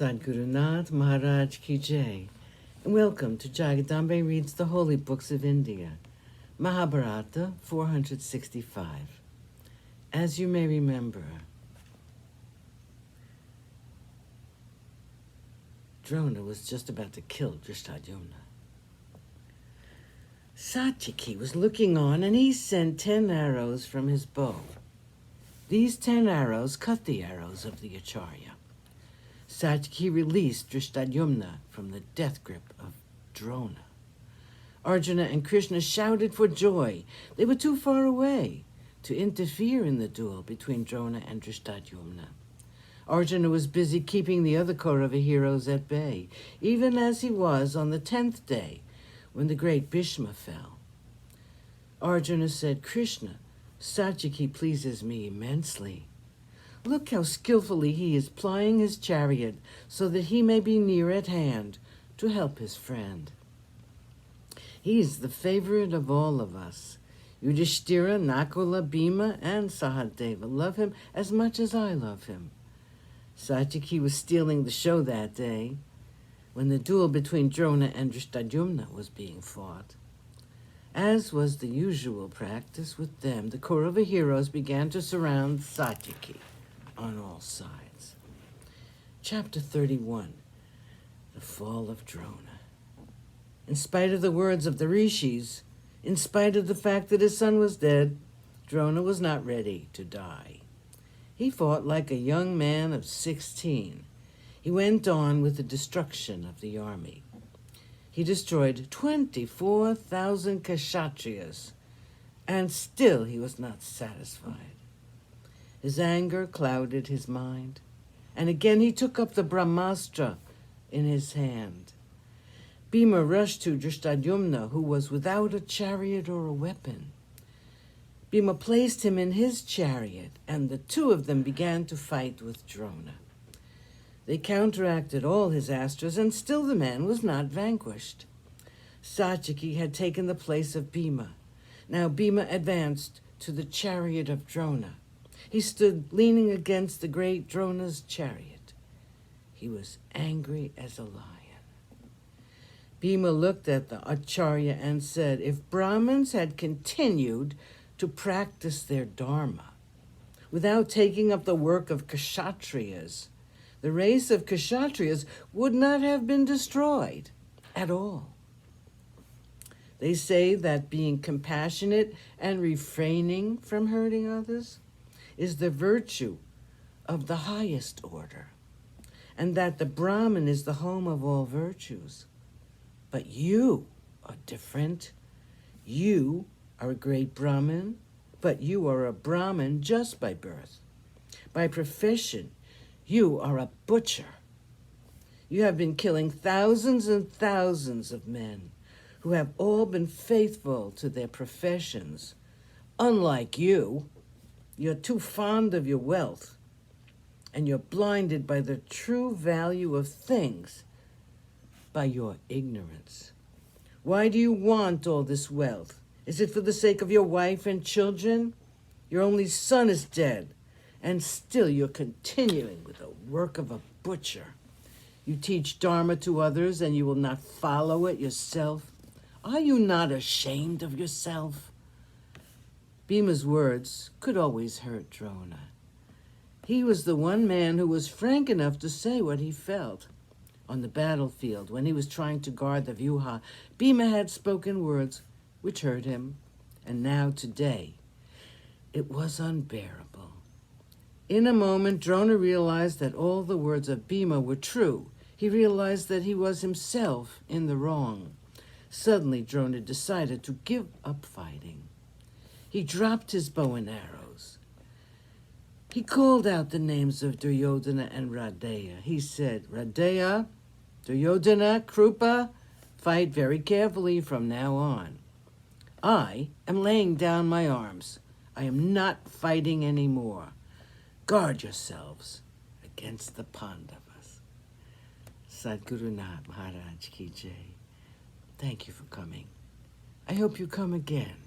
Sadguru Nath Maharaj Ki Jai, and welcome to Jagadambe Reads the Holy Books of India, Mahabharata 465. As you may remember, Drona was just about to kill Drishtadyumna. Satyaki was looking on, and he sent 10 arrows from his bow. These 10 arrows cut the arrows of the Acharya. Satyaki released Drishtadyumna from the death grip of Drona. Arjuna and Krishna shouted for joy. They were too far away to interfere in the duel between Drona and Drishtadyumna. Arjuna was busy keeping the other Kaurava heroes at bay, even as he was on the 10th day when the great Bhishma fell. Arjuna said, "Krishna, Satyaki pleases me immensely. Look how skillfully he is plying his chariot so that he may be near at hand to help his friend. He is the favorite of all of us. Yudhishthira, Nakula, Bhima, and Sahadeva love him as much as I love him." Satyaki was stealing the show that day when the duel between Drona and Drishtadyumna was being fought. As was the usual practice with them, the Kaurava heroes began to surround Satyaki on all sides. Chapter 31, The Fall of Drona. In spite of the words of the rishis, in spite of the fact that his son was dead, Drona was not ready to die. He fought like a young man of 16. He went on with the destruction of the army. He destroyed 24,000 Kshatriyas, and still he was not satisfied. His anger clouded his mind, and again he took up the Brahmastra in his hand. Bhima rushed to Drishtadyumna, who was without a chariot or a weapon. Bhima placed him in his chariot, and the two of them began to fight with Drona. They counteracted all his astras, and still the man was not vanquished. Satyaki had taken the place of Bhima. Now Bhima advanced to the chariot of Drona. He stood leaning against the great Drona's chariot. He was angry as a lion. Bhima looked at the Acharya and said, "If Brahmins had continued to practice their dharma without taking up the work of Kshatriyas, the race of Kshatriyas would not have been destroyed at all. They say that being compassionate and refraining from hurting others is the virtue of the highest order, and that the Brahman is the home of all virtues. But you are different. You are a great Brahmin, but you are a Brahmin just by birth. By profession, you are a butcher. You have been killing thousands and thousands of men who have all been faithful to their professions. Unlike you, you're too fond of your wealth, and you're blinded by the true value of things by your ignorance. Why do you want all this wealth? Is it for the sake of your wife and children? Your only son is dead, and still you're continuing with the work of a butcher. You teach Dharma to others, and you will not follow it yourself. Are you not ashamed of yourself?" Bhima's words could always hurt Drona. He was the one man who was frank enough to say what he felt. On the battlefield, when he was trying to guard the Vyuha, Bhima had spoken words which hurt him, and now today it was unbearable. In a moment, Drona realized that all the words of Bhima were true. He realized that he was himself in the wrong. Suddenly, Drona decided to give up fighting. He dropped his bow and arrows. He called out the names of Duryodhana and Radeya. He said, "Radeya, Duryodhana, Krupa, fight very carefully from now on. I am laying down my arms. I am not fighting anymore. Guard yourselves against the Pandavas." Sadguru Nath Maharaj Ki Jai. Thank you for coming. I hope you come again.